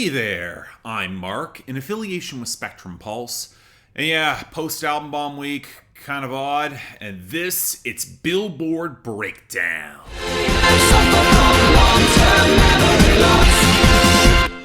Hey there, I'm Mark, in affiliation with Spectrum Pulse. And yeah, post-album bomb week, kind of odd. And it's Billboard Breakdown.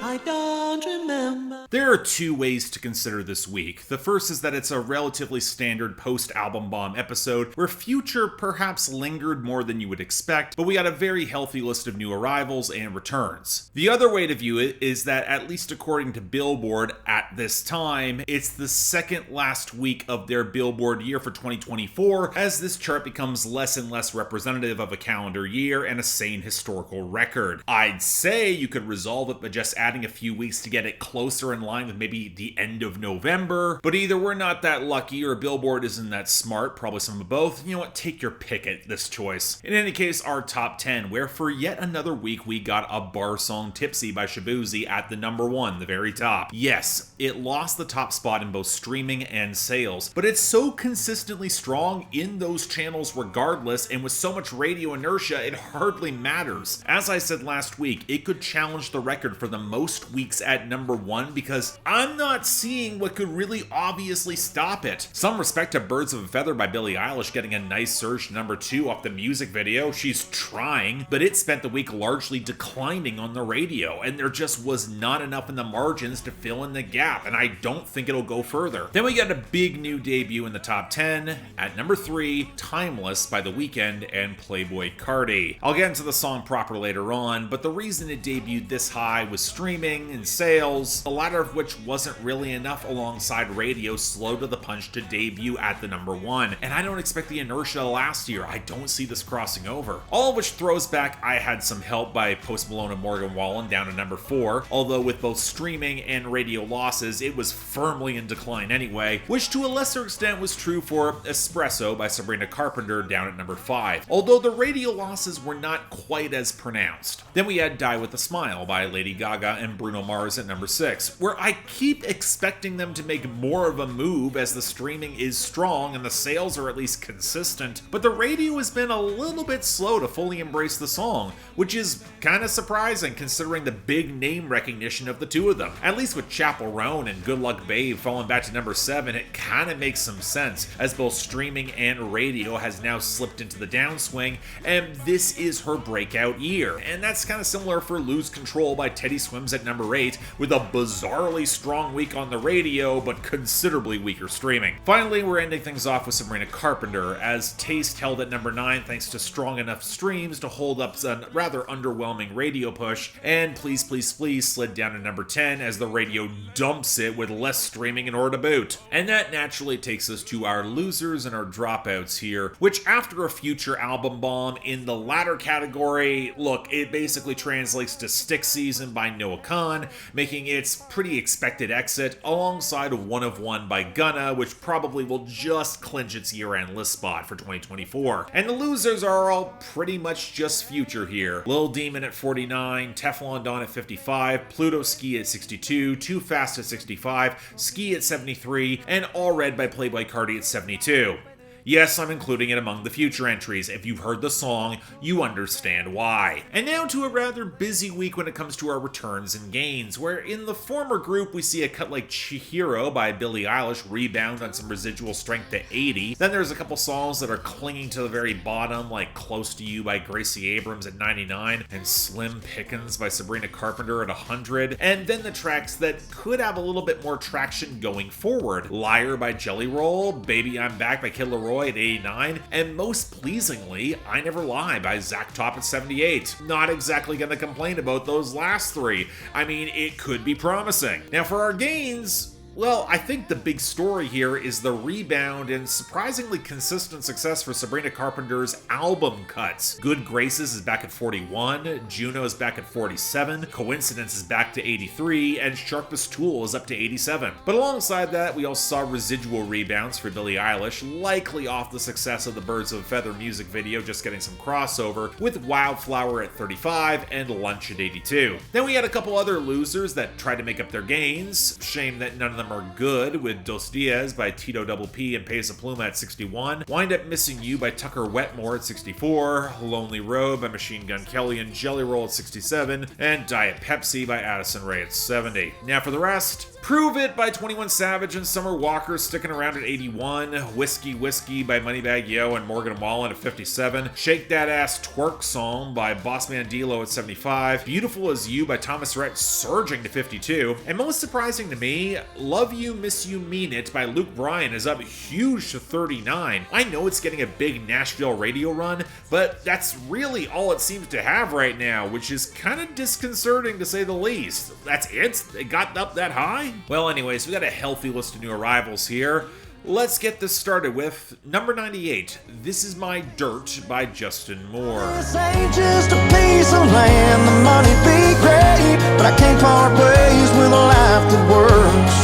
I don't remember. There are two ways to consider this week. The first is that it's a relatively standard post-album bomb episode where Future perhaps lingered more than you would expect, but we got a very healthy list of new arrivals and returns. The other way to view it is that, at least according to Billboard at this time, it's the second last week of their Billboard year for 2024, as this chart becomes less and less representative of a calendar year and a sane historical record. I'd say you could resolve it by just adding a few weeks to get it closer in line with maybe the end of November, but either we're not that lucky or Billboard isn't that smart, probably some of both. You know what, take your pick at this choice. In any case, our top 10, where for yet another week we got a bar song Tipsy by Shaboozey at the number 1, the very top. Yes, it lost the top spot in both streaming and sales, but it's so consistently strong in those channels regardless, and with so much radio inertia, it hardly matters. As I said last week, it could challenge the record for the most weeks at number 1 because I'm not seeing what could really obviously stop it. Some respect to Birds of a Feather by Billie Eilish getting a nice surge to number 2 off the music video. She's trying, but it spent the week largely declining on the radio, and there just was not enough in the margins to fill in the gap, and I don't think it'll go further. Then we got a big new debut in the top 10. At number 3, Timeless by The Weeknd and Playboi Carti. I'll get into the song proper later on, but the reason it debuted this high was streaming and sales, the latter of which wasn't really enough alongside radio slow to the punch to debut at the number 1. And I don't expect the inertia last year. I don't see this crossing over. All of which throws back I Had Some Help by Post Malone and Morgan Wallen down to number 4, although with both streaming and radio losses, it was firmly in decline anyway, which to a lesser extent was true for Espresso by Sabrina Carpenter down at number 5, although the radio losses were not quite as pronounced. Then we had Die With a Smile by Lady Gaga and Bruno Mars at number 6, where I keep expecting them to make more of a move as the streaming is strong and the sales are at least consistent, but the radio has been a little bit slow to fully embrace the song, which is kind of surprising considering the big name recognition of the two of them. At least with Chapel Roan and Good Luck Babe falling back to number 7, it kind of makes some sense, as both streaming and radio has now slipped into the downswing, and this is her breakout year. And that's kind of similar for Lose Control by Teddy Swims at number 8, with a bizarrely strong week on the radio, but considerably weaker streaming. Finally, we're ending things off with Sabrina Carpenter, as Taste held at number 9 thanks to strong enough streams to hold up a rather underwhelming radio push, and Please Please Please slid down to number 10 as the radio dumps it with less streaming in order to boot. And that naturally takes us to our losers and our dropouts here, which after a Future album bomb in the latter category, look, it basically translates to Stick Season by Noah Khan, making its pretty expected exit, alongside One of One by Gunna, which probably will just clinch its year-end list spot for 2024. And the losers are all pretty much just Future here. Lil Demon at 49, Teflon Don at 55, Pluto Ski at 62, Too Fast at 65, Ski at 73, and All Red by Playboi Carti at 72. Yes, I'm including it among the Future entries. If you've heard the song, you understand why. And now to a rather busy week when it comes to our returns and gains, where in the former group we see a cut like Chihiro by Billie Eilish rebound on some residual strength to 80. Then there's a couple songs that are clinging to the very bottom, like Close to You by Gracie Abrams at 99, and Slim Pickens by Sabrina Carpenter at 100. And then the tracks that could have a little bit more traction going forward. Liar by Jelly Roll, Baby I'm Back by Kid Laroi at 89, and most pleasingly, I Never Lie by Zach Top at 78. Not exactly gonna complain about those last 3. I mean, it could be promising. Now for our gains, well, I think the big story here is the rebound and surprisingly consistent success for Sabrina Carpenter's album cuts. Good Graces is back at 41, Juno is back at 47, Coincidence is back to 83, and Sharpest Tool is up to 87. But alongside that, we also saw residual rebounds for Billie Eilish, likely off the success of the Birds of a Feather music video just getting some crossover, with Wildflower at 35 and Lunch at 82. Then we had a couple other losers that tried to make up their gains. Shame that none of them them are good, with Dos Dias by Tito Double P and Peso Pluma at 61, Wind Up Missing You by Tucker Wetmore at 64, Lonely Road by Machine Gun Kelly and Jelly Roll at 67, and Diet Pepsi by Addison Rae at 70. Now for the rest, Prove It by 21 Savage and Summer Walker sticking around at 81, Whiskey Whiskey by Moneybagg Yo and Morgan Wallen at 57, Shake That Ass Twerk Song by Bossman D-Lo at 75, Beautiful As You by Thomas Rhett surging to 52, and most surprising to me, Love You, Miss You, Mean It by Luke Bryan is up huge to 39. I know it's getting a big Nashville radio run, but that's really all it seems to have right now, which is kind of disconcerting to say the least. That's it? It got up that high? Well, anyways, we got a healthy list of new arrivals here. Let's get this started with number 98, This Is My Dirt by Justin Moore. This ain't just a piece of land, the money be great, but I can't part ways with a life that works.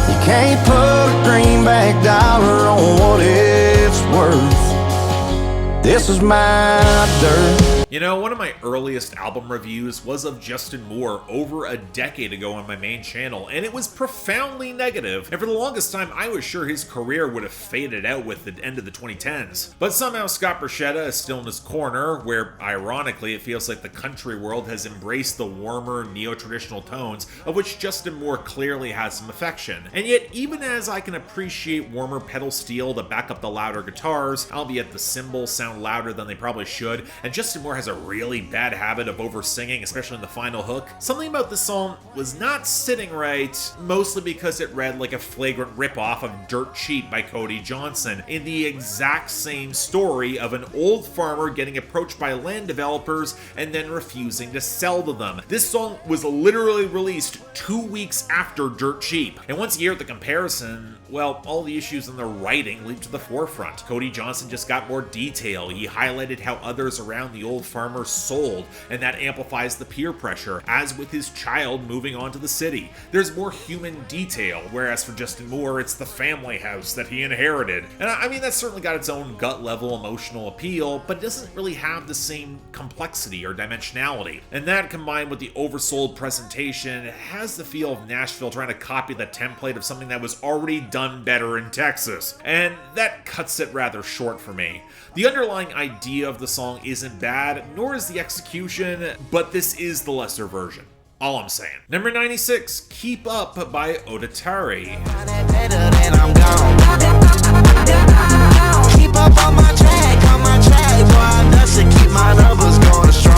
You can't put a greenback dollar on what it's worth. This is my dirt. You know, one of my earliest album reviews was of Justin Moore over a decade ago on my main channel, and it was profoundly negative, and for the longest time I was sure his career would have faded out with the end of the 2010s. But somehow Scott Borchetta is still in his corner, where ironically it feels like the country world has embraced the warmer, neo-traditional tones, of which Justin Moore clearly has some affection. And yet, even as I can appreciate warmer pedal steel to back up the louder guitars, albeit the cymbals sound louder than they probably should, and Justin Moore has a really bad habit of over-singing, especially in the final hook, something about this song was not sitting right, mostly because it read like a flagrant ripoff of Dirt Cheap by Cody Johnson, in the exact same story of an old farmer getting approached by land developers and then refusing to sell to them. This song was literally released 2 weeks after Dirt Cheap, and once you hear the comparison, well, all the issues in the writing leap to the forefront. Cody Johnson just got more detail. He highlighted how others around the old farmer sold, and that amplifies the peer pressure, as with his child moving on to the city. There's more human detail, whereas for Justin Moore, it's the family house that he inherited. And I mean, that's certainly got its own gut-level emotional appeal, but it doesn't really have the same complexity or dimensionality. And that, combined with the oversold presentation, has the feel of Nashville trying to copy the template of something that was already done better in Texas, and that cuts it rather short for me. The underlying idea of the song isn't bad, nor is the execution, but this is the lesser version. All I'm saying. Number 96, Keep Up by Odetari. Keep up on my track, boy, I doesn't keep my numbers going strong.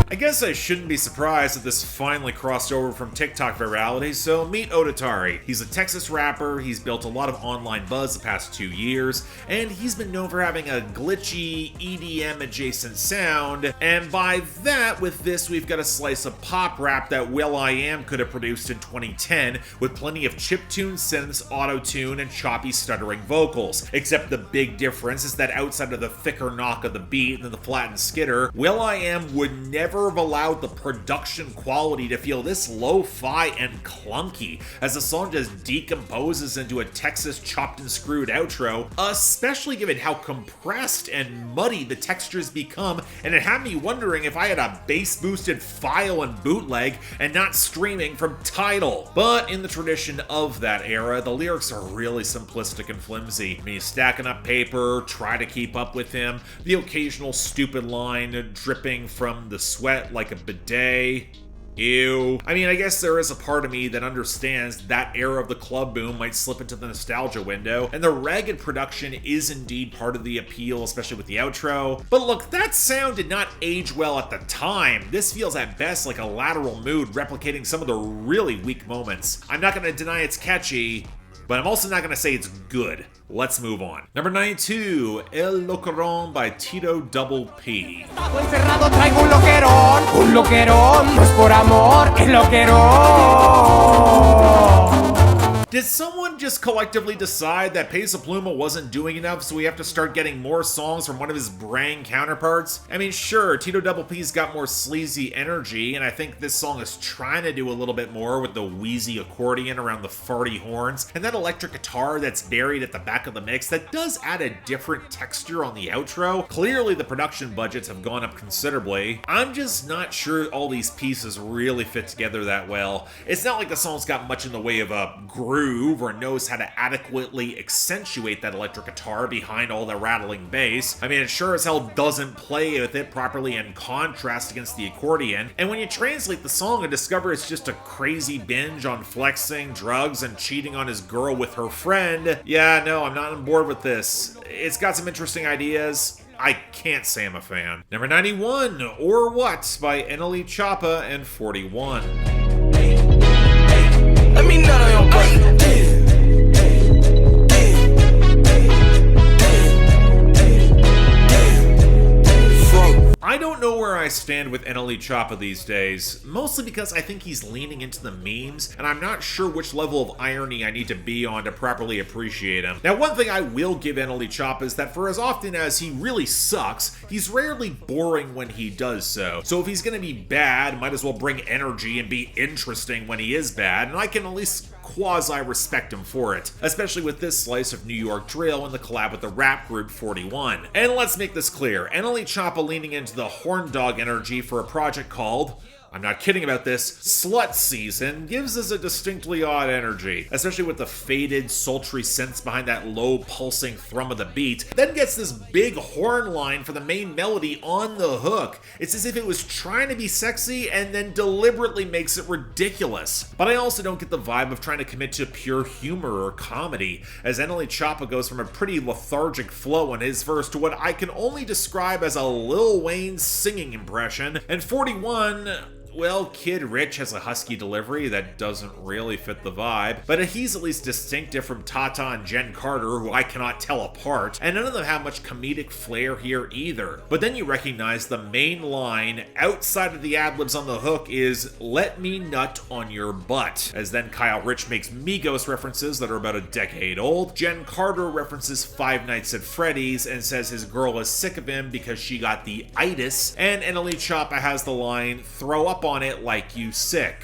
I guess I shouldn't be surprised that this finally crossed over from TikTok virality, so meet Odetari. He's a Texas rapper, he's built a lot of online buzz the past 2 years, and he's been known for having a glitchy, EDM-adjacent sound, and by that, with this, we've got a slice of pop rap that will.i.am could have produced in 2010, with plenty of chiptune synths, auto-tune, and choppy stuttering vocals. Except the big difference is that outside of the thicker knock of the beat and the flattened skitter, will.i.am would never have allowed the production quality to feel this lo-fi and clunky, as the song just decomposes into a Texas chopped and screwed outro, especially given how compressed and muddy the textures become, and it had me wondering if I had a bass-boosted file and bootleg and not streaming from Tidal. But in the tradition of that era, the lyrics are really simplistic and flimsy. Me stacking up paper, try to keep up with him, the occasional stupid line dripping from the sweat like a bidet. Ew. I mean, I guess there is a part of me that understands that era of the club boom might slip into the nostalgia window, and the ragged production is indeed part of the appeal, especially with the outro. But look, that sound did not age well at the time. This feels at best like a lateral mood replicating some of the really weak moments. I'm not gonna deny it's catchy, but I'm also not gonna say it's good. Let's move on. Number 92, El Lokeron by Tito Double P. Encerrado traigo un loquerón, no es por amor, es loquerón. Did someone just collectively decide that Peso Pluma wasn't doing enough, so we have to start getting more songs from one of his brang counterparts? I mean, sure, Tito Double P's got more sleazy energy, and I think this song is trying to do a little bit more with the wheezy accordion around the farty horns, and that electric guitar that's buried at the back of the mix that does add a different texture on the outro. Clearly the production budgets have gone up considerably. I'm just not sure all these pieces really fit together that well. It's not like the song's got much in the way of a groove or knows how to adequately accentuate that electric guitar behind all the rattling bass. I mean, it sure as hell doesn't play with it properly in contrast against the accordion, and when you translate the song and discover it's just a crazy binge on flexing, drugs, and cheating on his girl with her friend, yeah, no, I'm not on board with this. It's got some interesting ideas. I can't say I'm a fan. Number 91, Or What by NLE Choppa and 41. Let me nut on your butt. I don't know where I stand with NLE Choppa these days, mostly because I think he's leaning into the memes, and I'm not sure which level of irony I need to be on to properly appreciate him. Now, one thing I will give NLE Choppa is that for as often as he really sucks, he's rarely boring when he does so. So if he's gonna be bad, might as well bring energy and be interesting when he is bad, and I can at least quasi-respect him for it, especially with this slice of New York drill and the collab with the rap group 41. And let's make this clear, NLE Choppa leaning into the horn dog energy for a project called, I'm not kidding about this, Slut Season, gives us a distinctly odd energy, especially with the faded, sultry synths behind that low pulsing thrum of the beat, then gets this big horn line for the main melody on the hook. It's as if it was trying to be sexy and then deliberately makes it ridiculous. But I also don't get the vibe of trying to commit to pure humor or comedy, as NLE Choppa goes from a pretty lethargic flow in his verse to what I can only describe as a Lil Wayne singing impression, and 41, well, Kid Rich has a husky delivery that doesn't really fit the vibe, but he's at least distinctive from Tata and Jen Carter, who I cannot tell apart, and none of them have much comedic flair here either. But then you recognize the main line outside of the ad-libs on the hook is, "Let me nut on your butt," as then Kyle Rich makes Migos references that are about a decade old, Jen Carter references Five Nights at Freddy's and says his girl is sick of him because she got the itis, and NLE Choppa has the line, "Throw up on it like you sick."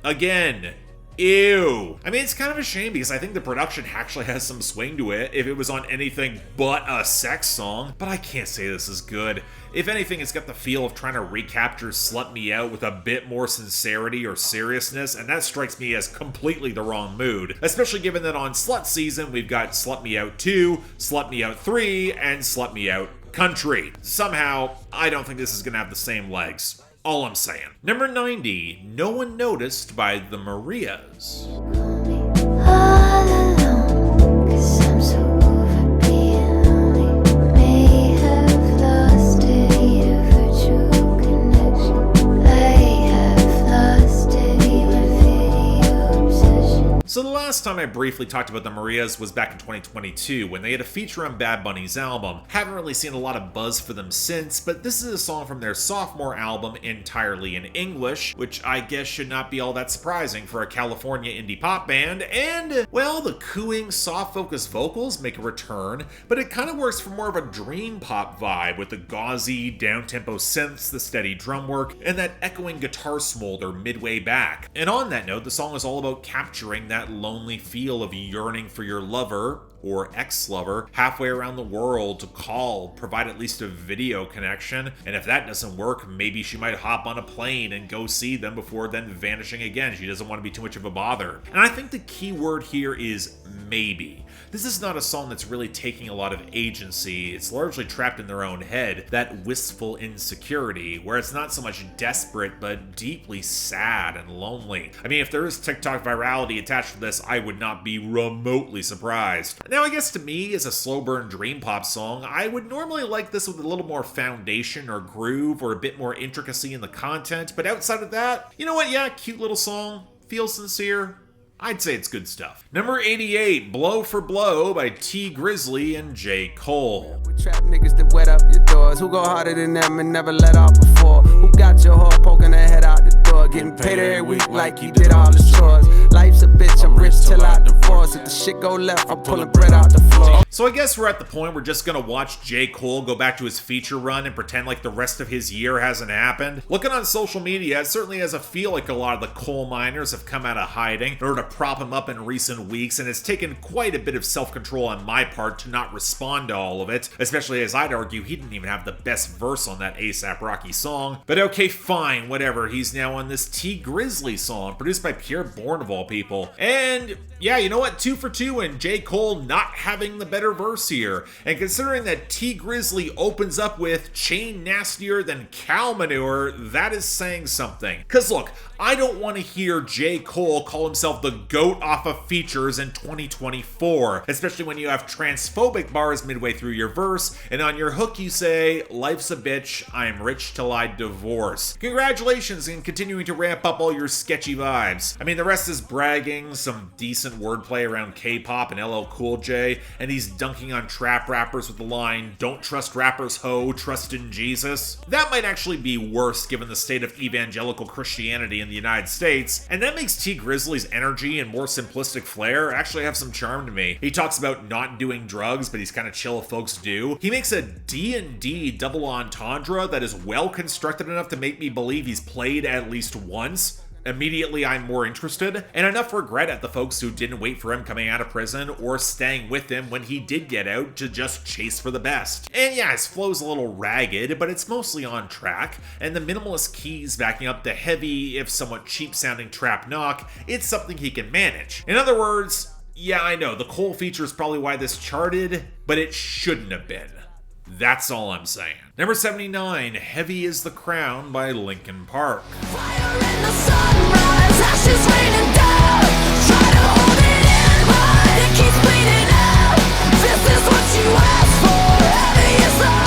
Again, ew. I mean, it's kind of a shame because I think the production actually has some swing to it if it was on anything but a sex song, but I can't say this is good. If anything, it's got the feel of trying to recapture Slut Me Out with a bit more sincerity or seriousness, and that strikes me as completely the wrong mood, especially given that on Slut Season we've got Slut Me Out 2, Slut Me Out 3, and Slut Me Out Country. Somehow, I don't think this is gonna have the same legs. All I'm saying. Number 90, No One Noticed by the Marias. All alone, 'cause I'm so over being lonely. May have lost a virtual connection. I have lost a video obsession. So the last time I briefly talked about the Marias was back in 2022 when they had a feature on Bad Bunny's album. Haven't really seen a lot of buzz for them since, but this is a song from their sophomore album entirely in English, which I guess should not be all that surprising for a California indie pop band, and, well, the cooing, soft-focused vocals make a return, but it kind of works for more of a dream pop vibe with the gauzy, down-tempo synths, the steady drum work, and that echoing guitar smolder midway back. And on that note, the song is all about capturing that lonely feel of yearning for your lover, or ex-lover, halfway around the world to call, provide at least a video connection, and if that doesn't work, maybe she might hop on a plane and go see them before then vanishing again. She doesn't want to be too much of a bother. And I think the key word here is maybe. This is not a song that's really taking a lot of agency. It's largely trapped in their own head, that wistful insecurity, where it's not so much desperate, but deeply sad and lonely. I mean, if there is TikTok virality attached to this, I would not be remotely surprised. Now, I guess to me, as a slow burn dream pop song, I would normally like this with a little more foundation or groove or a bit more intricacy in the content, but outside of that, you know what, yeah, cute little song, feels sincere, I'd say it's good stuff. Number 88, Blow for Blow by Tee Grizzley and J. Cole. We trap niggas that wet up your doors. Who go harder than them and never let off before? Who got your heart poking their head out the door? getting paid every week like he did all his chores. Life's a bitch, I'm rich till I divorce. If the shit go left, I'm pulling bread out the floor. So I guess we're at the point we're just gonna watch J. Cole go back to his feature run and pretend like the rest of his year hasn't happened. Looking on social media, it certainly has a feel like a lot of the coal miners have come out of hiding in order to prop him up in recent weeks, and it's taken quite a bit of self-control on my part to not respond to all of it, especially as I'd argue he didn't even have the best verse on that A$AP Rocky song. But okay, fine, whatever. He's now on this Tee Grizzley song, produced by Pierre Bourne of all people. And yeah, you know what? 2 for 2 and J. Cole not having the better verse here. And considering that Tee Grizzley opens up with chain nastier than cow manure, that is saying something. Cause look, I don't want to hear J. Cole call himself the GOAT off of features in 2024, especially when you have transphobic bars midway through your verse, and on your hook you say, life's a bitch, I'm rich till I divorce. Congratulations in continuing to ramp up all your sketchy vibes. I mean, the rest is bragging, some decent wordplay around K-pop and LL Cool J, and he's dunking on trap rappers with the line, don't trust rappers ho, trust in Jesus. That might actually be worse given the state of evangelical Christianity in the United States, and that makes Tee Grizzley's energy and more simplistic flair actually have some charm to me. He talks about not doing drugs, but he's kind of chill if folks do. He makes a D&D double entendre that is well constructed enough to make me believe he's played at least once. Immediately I'm more interested, and enough regret at the folks who didn't wait for him coming out of prison or staying with him when he did get out to just chase for the best. And yeah, his flow's a little ragged, but it's mostly on track, and the minimalist keys backing up the heavy, if somewhat cheap sounding trap knock, it's something he can manage. In other words, yeah, I know, the Cole feature is probably why this charted, but it shouldn't have been. That's all I'm saying. Number 79, Heavy is the Crown by Linkin Park. Fire in the sunrise, ashes raining down. Try to hold it in, but it keeps bleeding out. This is what you asked for. Heavy is the crown.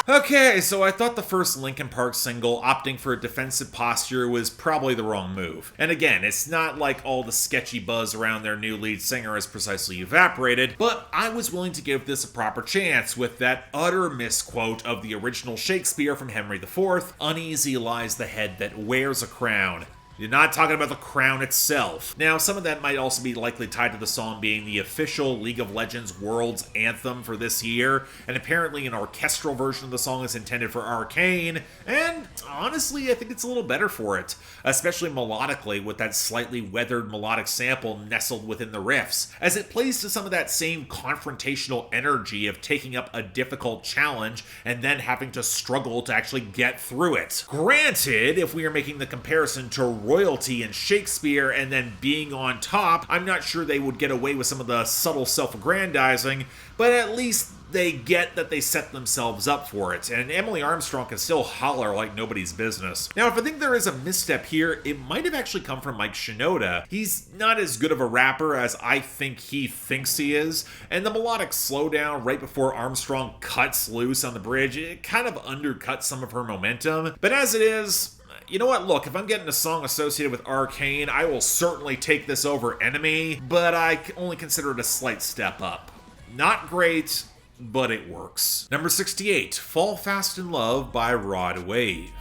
Okay, so I thought the first Linkin Park single, opting for a defensive posture, was probably the wrong move. And again, it's not like all the sketchy buzz around their new lead singer has precisely evaporated, but I was willing to give this a proper chance with that utter misquote of the original Shakespeare from Henry IV, uneasy lies the head that wears a crown. You're not talking about the crown itself. Now, some of that might also be likely tied to the song being the official League of Legends World's Anthem for this year, and apparently an orchestral version of the song is intended for Arcane, and honestly, I think it's a little better for it, especially melodically with that slightly weathered melodic sample nestled within the riffs, as it plays to some of that same confrontational energy of taking up a difficult challenge and then having to struggle to actually get through it. Granted, if we are making the comparison to royalty and Shakespeare and then being on top, I'm not sure they would get away with some of the subtle self-aggrandizing, but at least they get that they set themselves up for it, and Emily Armstrong can still holler like nobody's business. Now, if I think there is a misstep here, it might have actually come from Mike Shinoda. He's not as good of a rapper as I think he thinks he is, and the melodic slowdown right before Armstrong cuts loose on the bridge, it kind of undercuts some of her momentum, but as it is, you know what, look, if I'm getting a song associated with Arcane, I will certainly take this over Enemy, but I only consider it a slight step up. Not great, but it works. Number 68, Fall Fast in Love by Rod Wave.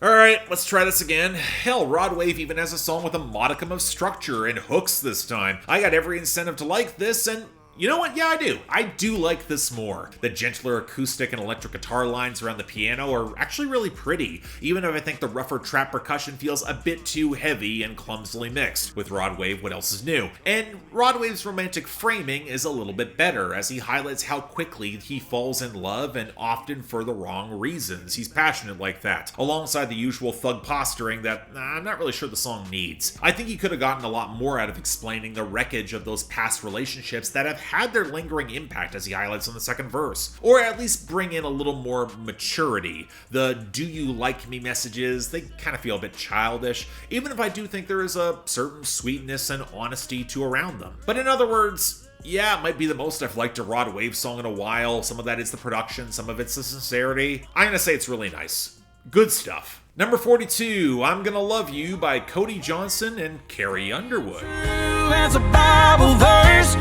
Alright, let's try this again. Hell, Rod Wave even has a song with a modicum of structure and hooks this time. I got every incentive to like this, and you know what? Yeah, I do. I do like this more. The gentler acoustic and electric guitar lines around the piano are actually really pretty, even if I think the rougher trap percussion feels a bit too heavy and clumsily mixed. With Rod Wave, what else is new? And Rod Wave's romantic framing is a little bit better, as he highlights how quickly he falls in love and often for the wrong reasons. He's passionate like that, alongside the usual thug posturing that I'm not really sure the song needs. I think he could have gotten a lot more out of explaining the wreckage of those past relationships that have had their lingering impact, as he highlights in the second verse. Or at least bring in a little more maturity. The "do you like me" messages, they kind of feel a bit childish, even if I do think there is a certain sweetness and honesty to around them. But in other words, yeah, it might be the most I've liked a Rod Wave song in a while. Some of that is the production, some of it's the sincerity. I'm gonna say it's really nice. Good stuff. Number 42, I'm Gonna Love You by Cody Johnson and Carrie Underwood. As a Bible verse,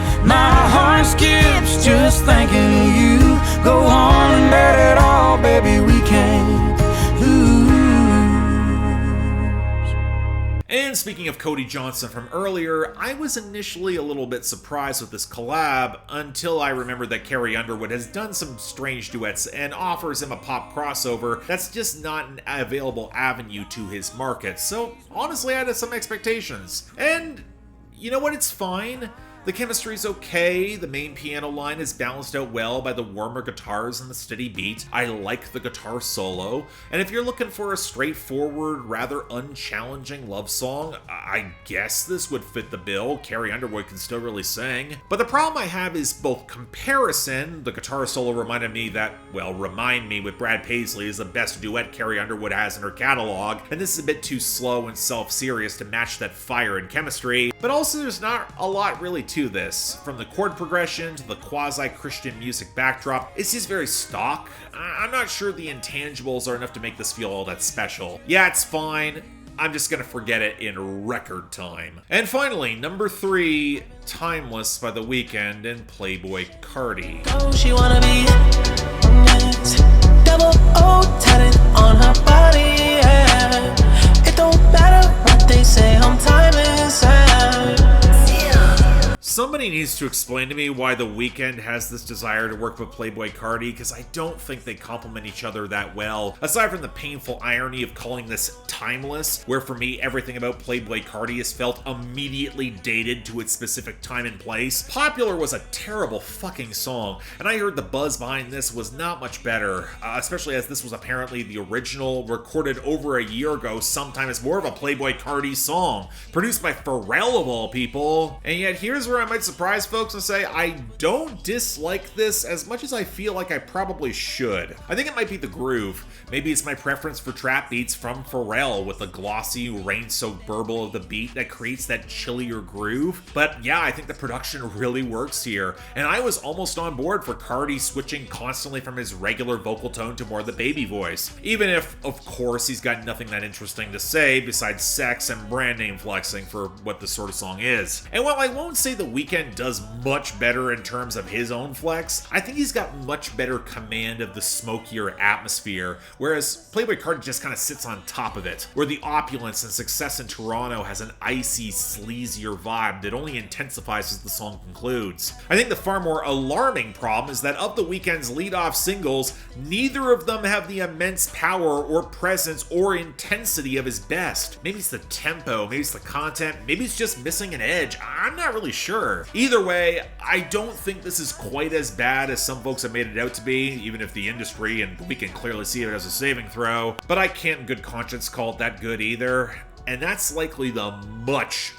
skips just thinking of you. Go on and bet it all, baby, we can't lose. And speaking of Cody Johnson from earlier, I was initially a little bit surprised with this collab until I remembered that Carrie Underwood has done some strange duets and offers him a pop crossover that's just not an available avenue to his market. So honestly, I had some expectations. And you know what? It's fine. The chemistry's okay, the main piano line is balanced out well by the warmer guitars and the steady beat. I like the guitar solo, and if you're looking for a straightforward, rather unchallenging love song, I guess this would fit the bill. Carrie Underwood can still really sing. But the problem I have is both comparison. The guitar solo remind me with Brad Paisley is the best duet Carrie Underwood has in her catalog, and this is a bit too slow and self-serious to match that fire and chemistry. But also there's not a lot really to this. From the chord progression to the quasi-Christian music backdrop, it's just very stock. I'm not sure the intangibles are enough to make this feel all that special. Yeah, it's fine. I'm just gonna forget it in record time. And finally, number 3, Timeless by The Weeknd and Playboi Carti. Oh, she wanna be double O tatted on her body, yeah. It don't matter what they say, I'm timeless, yeah. Somebody needs to explain to me why The Weeknd has this desire to work with Playboi Carti, because I don't think they complement each other that well. Aside from the painful irony of calling this timeless, where for me everything about Playboi Carti is felt immediately dated to its specific time and place. Popular was a terrible fucking song, and I heard the buzz behind this was not much better, especially as this was apparently the original, recorded over a year ago, sometime as more of a Playboi Carti song, produced by Pharrell of all people. And yet here's where I might surprise folks and say I don't dislike this as much as I feel like I probably should. I think it might be the groove. Maybe it's my preference for trap beats from Pharrell with the glossy, rain-soaked burble of the beat that creates that chillier groove. But yeah, I think the production really works here, and I was almost on board for Carti switching constantly from his regular vocal tone to more of the baby voice. Even if, of course, he's got nothing that interesting to say besides sex and brand name flexing for what this sort of song is. And while I won't say The Weeknd does much better in terms of his own flex, I think he's got much better command of the smokier atmosphere, whereas Playboi Carti just kind of sits on top of it, where the opulence and success in Toronto has an icy, sleazier vibe that only intensifies as the song concludes. I think the far more alarming problem is that of The Weeknd's lead-off singles, neither of them have the immense power or presence or intensity of his best. Maybe it's the tempo, maybe it's the content, maybe it's just missing an edge. I'm not really sure. Either way, I don't think this is quite as bad as some folks have made it out to be, even if the industry and we can clearly see it as a saving throw, but I can't in good conscience call it that good either, and that's likely the much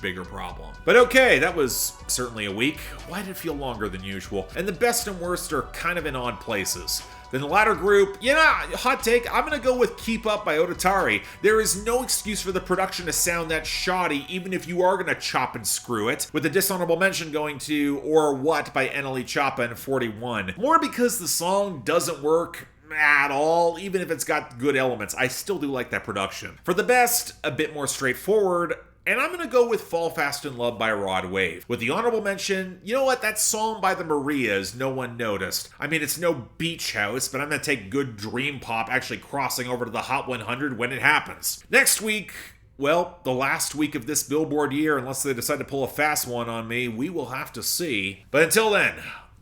bigger problem. But okay, that was certainly a week. Why did it feel longer than usual? And the best and worst are kind of in odd places. Then the latter group, hot take, I'm gonna go with Keep Up by Odetari. There is no excuse for the production to sound that shoddy, even if you are gonna chop and screw it, with the dishonorable mention going to Or What by NLE Choppa and 41. More because the song doesn't work at all, even if it's got good elements. I still do like that production. For the best, a bit more straightforward, and I'm gonna go with Fall Fast in Love by Rod Wave. With the honorable mention, you know what, that song by the Marias, No One Noticed. I mean, it's no beach house, but I'm gonna take good dream pop actually crossing over to the Hot 100 when it happens. Next week, well, the last week of this Billboard year, unless they decide to pull a fast one on me, we will have to see. But until then,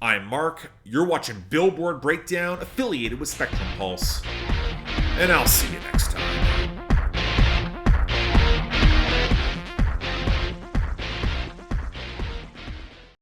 I'm Mark, you're watching Billboard Breakdown, affiliated with Spectrum Pulse, and I'll see you next time.